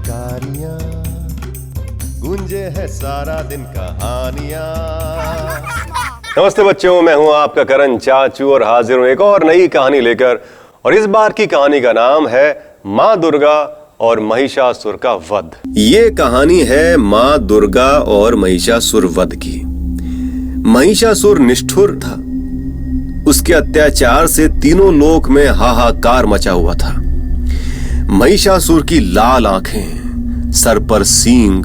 पिचकारियां, गूंजे है सारा दिन कहानियां। नमस्ते बच्चों, मैं हूं आपका करण चाचू और हाजिर हूं एक और नई कहानी लेकर। और इस बार की कहानी का नाम है माँ दुर्गा और महिषासुर का वध। ये कहानी है माँ दुर्गा और महिषासुर वध की। महिषासुर निष्ठुर था। उसके अत्याचार से तीनों लोक में हाहाकार मचा हुआ था। महिषासुर की लाल आंखें, सर पर सींग,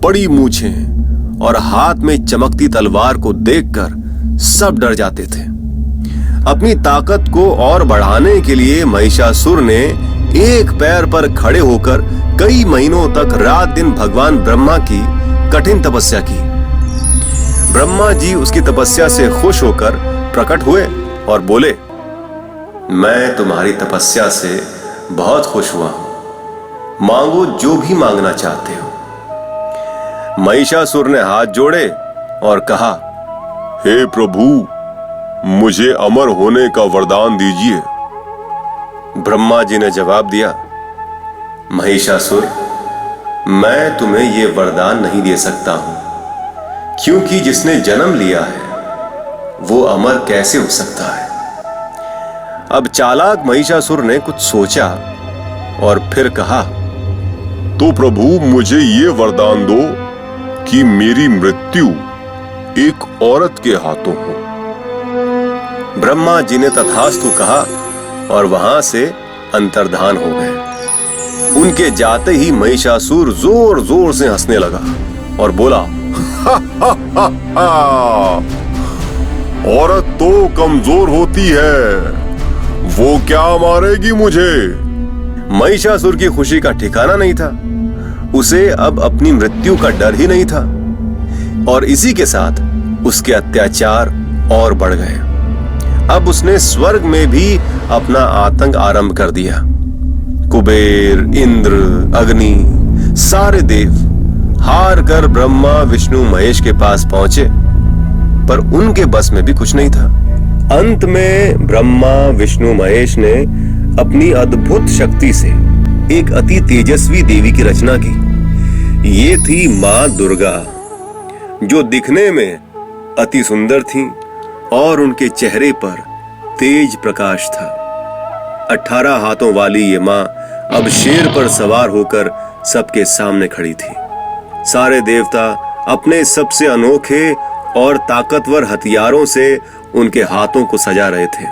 बड़ी मूछें और हाथ में चमकती तलवार को देखकर सब डर जाते थे। अपनी ताकत को और बढ़ाने के लिए महिषासुर ने एक पैर पर खड़े होकर कई महीनों तक रात दिन भगवान ब्रह्मा की कठिन तपस्या की। ब्रह्मा जी उसकी तपस्या से खुश होकर प्रकट हुए और बोले, मैं तुम्हारी तपस्या से बहुत खुश हुआ हूं, मांगो जो भी मांगना चाहते हो। महिषासुर ने हाथ जोड़े और कहा, हे प्रभु, मुझे अमर होने का वरदान दीजिए। ब्रह्मा जी ने जवाब दिया, महिषासुर, मैं तुम्हें यह वरदान नहीं दे सकता हूं, क्योंकि जिसने जन्म लिया है वो अमर कैसे हो सकता है। अब चालाक महिषासुर ने कुछ सोचा और फिर कहा, तो प्रभु मुझे ये वरदान दो कि मेरी मृत्यु एक औरत के हाथों हो। ब्रह्मा जी ने तथास्तु कहा और वहां से अंतर्धान हो गए। उनके जाते ही महिषासुर जोर जोर से हंसने लगा और बोला, औरत तो कमजोर होती है, वो क्या मारेगी मुझे। महिषासुर की खुशी का ठिकाना नहीं था। उसे अब अपनी मृत्यु का डर ही नहीं था और इसी के साथ उसके अत्याचार और बढ़ गए। अब उसने स्वर्ग में भी अपना आतंक आरंभ कर दिया। कुबेर, इंद्र, अग्नि, सारे देव हार कर ब्रह्मा, विष्णु, महेश के पास पहुंचे, पर उनके बस में भी कुछ नहीं था। अंत में ब्रह्मा, विष्णु, महेश ने अपनी अद्भुत शक्ति से एक अति तेजस्वी देवी की रचना की। ये थी माँ दुर्गा, जो दिखने में अति सुंदर थी और उनके चेहरे पर तेज प्रकाश था। 18 हाथों वाली ये माँ अब शेर पर सवार होकर सबके सामने खड़ी थी। सारे देवता अपने सबसे अनोखे और ताकतवर हथियारों से उनके हाथों को सजा रहे थे।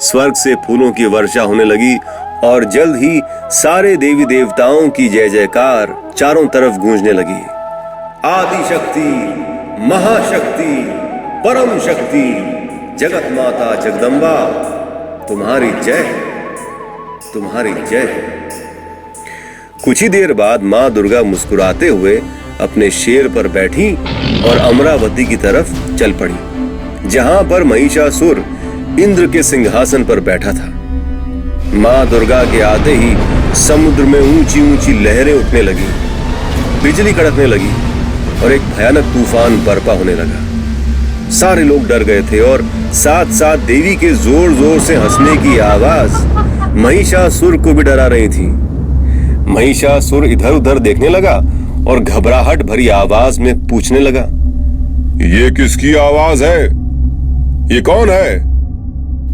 स्वर्ग से फूलों की वर्षा होने लगी और जल्द ही सारे देवी देवताओं की जय जयकार चारों तरफ गूंजने लगी। आदि शक्ति, महाशक्ति, परम शक्ति, जगत माता जगदम्बा, तुम्हारी जय, तुम्हारी जय। कुछ ही देर बाद माँ दुर्गा मुस्कुराते हुए अपने शेर पर बैठी और अमरावती की तरफ चल पड़ी, जहां पर महिषासुर इंद्र के सिंहासन पर बैठा था। माँ दुर्गा के आते ही समुद्र में ऊंची ऊंची लहरें उठने लगी, बिजली कड़कने लगी और एक भयानक तूफान बरपा होने लगा। सारे लोग डर गए थे और साथ साथ देवी के जोर जोर से हंसने की आवाज महिषासुर को भी डरा रही थी। महिषासुर इधर उधर देखने लगा और घबराहट भरी आवाज में पूछने लगा, ये किसकी आवाज है? ये कौन है?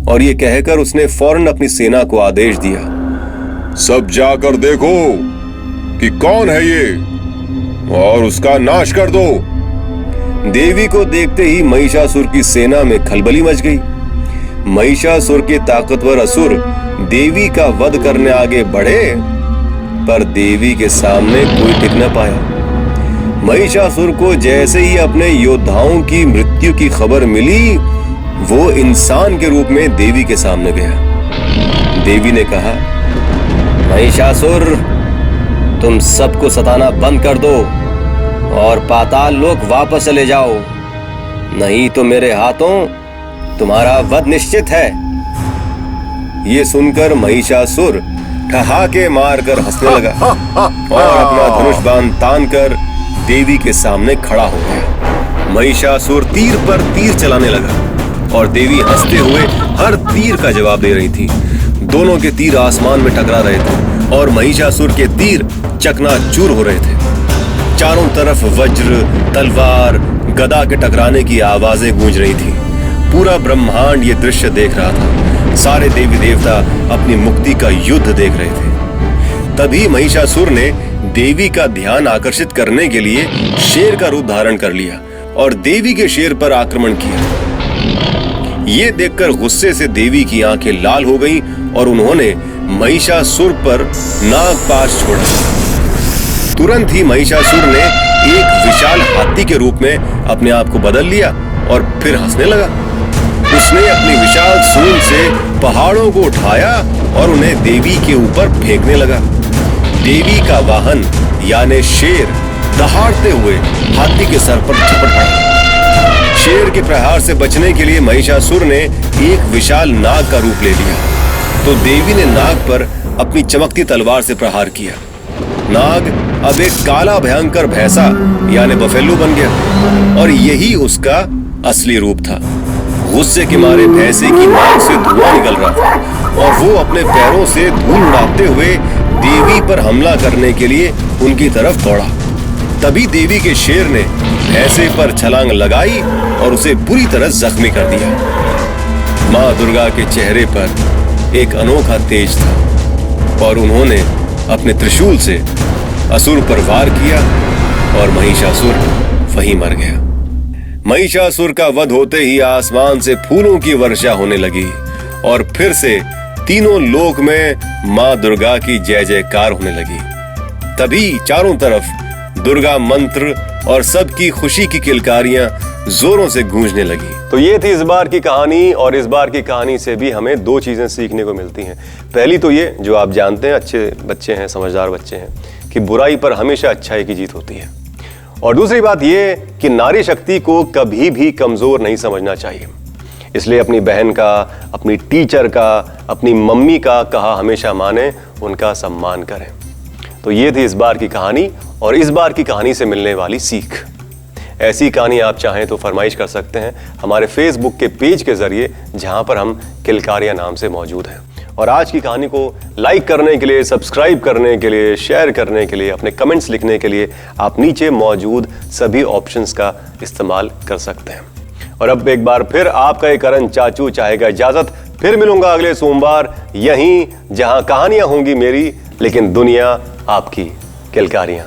और ये कहकर उसने फौरन अपनी सेना को आदेश दिया, सब जाकर देखो कि कौन है ये और उसका नाश कर दो। देवी को देखते ही महिषासुर की सेना में खलबली मच गई। महिषासुर के ताकतवर असुर देवी का वध करने आगे बढ़े, पर देवी के सामने कोई टिक न पाया। महिषासुर को जैसे ही अपने योद्धाओं की मृत्यु की खबर मिली, वो इंसान के रूप में देवी के सामने गया। देवी ने कहा, महिषासुर, तुम सबको सताना बंद कर दो और पाताल लोक वापस चले जाओ, नहीं तो मेरे हाथों तुम्हारा वध निश्चित है। ये सुनकर महिषासुर ठहाके मारकर हंसने लगा और अपना धनुष बाण तानकर देवी के सामने खड़ा हो गया। महिषासुर तीर पर तीर चलाने लगा और देवी हंसते हुए हर तीर का जवाब दे रही थी। दोनों के तीर आसमान में टकरा रहे थे और महिषासुर के तीर चकनाचूर हो रहे थे। चारों तरफ वज्र, तलवार, गदा के टकराने की आवाजें गूंज रही थी। पूरा ब्रह्मांड ये दृश्य देख रहा था। सारे देवी देवता अपनी मुक्ति का युद्ध देख रहे थे। तभी महिषासुर ने देवी का ध्यान आकर्षित करने के लिए शेर का रूप धारण कर लिया और देवी के शेर पर आक्रमण किया। ये देखकर गुस्से से देवी की आंखें लाल हो गईं और उन्होंने महिषासुर पर नागपाश छोड़ा। तुरंत ही महिषासुर ने एक विशाल हाथी के रूप में अपने आप को बदल लिया और फिर हंसने लगा। उसने अपनी विशाल सूंड से पहाड़ों को उठाया और उन्हें देवी के ऊपर फेंकने लगा। देवी का वाहन यानी शेर दहाड़ते हुए हाथी के सर पर झपट पड़ा। शेर के प्रहार से बचने के लिए महिषासुर ने एक विशाल नाग का रूप ले लिया, तो देवी ने नाग पर अपनी चमकती तलवार से प्रहार किया। नाग अब एक काला भयंकर भैंसा यानी बफेलो बन गया और यही उसका असली रूप था। गुस्से के मारे भैंसे की नाक से धुआं निकल रहा था और वो अपने पैरों से धूल उड़ाते हुए देवी पर हमला करने के लिए उनकी तरफ दौड़ा। तभी देवी के शेर ने भैंसे पर छलांग लगाई और उसे बुरी तरह जख्मी कर दिया। मां दुर्गा के चेहरे पर एक अनोखा तेज था और उन्होंने अपने त्रिशूल से असुर पर वार किया और महिषासुर वहीं मर गया। महिषासुर का वध होते ही आसमान से फूलों की वर्षा होने लगी और फिर से तीनों लोक में मां दुर्गा की जय जयकार होने लगी। तभी चारों तरफ दुर्गा मंत्र और सबकी खुशी की किलकारियां जोरों से गूंजने लगी। तो ये थी इस बार की कहानी और इस बार की कहानी से भी हमें दो चीजें सीखने को मिलती हैं। पहली तो ये, जो आप जानते हैं, अच्छे बच्चे हैं, समझदार बच्चे हैं, कि बुराई पर हमेशा अच्छाई की जीत होती है। और दूसरी बात ये कि नारी शक्ति को कभी भी कमजोर नहीं समझना चाहिए। इसलिए अपनी बहन का, अपनी टीचर का, अपनी मम्मी का कहा हमेशा माने, उनका सम्मान करें। तो ये थी इस बार की कहानी और इस बार की कहानी से मिलने वाली सीख। ऐसी कहानी आप चाहें तो फरमाइश कर सकते हैं हमारे फेसबुक के पेज के जरिए, जहां पर हम किलकारियां नाम से मौजूद हैं। और आज की कहानी को लाइक करने के लिए, सब्सक्राइब करने के लिए, शेयर करने के लिए, अपने कमेंट्स लिखने के लिए आप नीचे मौजूद सभी ऑप्शंस का इस्तेमाल कर सकते हैं। और अब एक बार फिर आपका ये करण चाचू चाहेगा इजाजत। फिर मिलूंगा अगले सोमवार यहीं, जहां कहानियां होंगी मेरी लेकिन दुनिया आपकी। किलकारियां।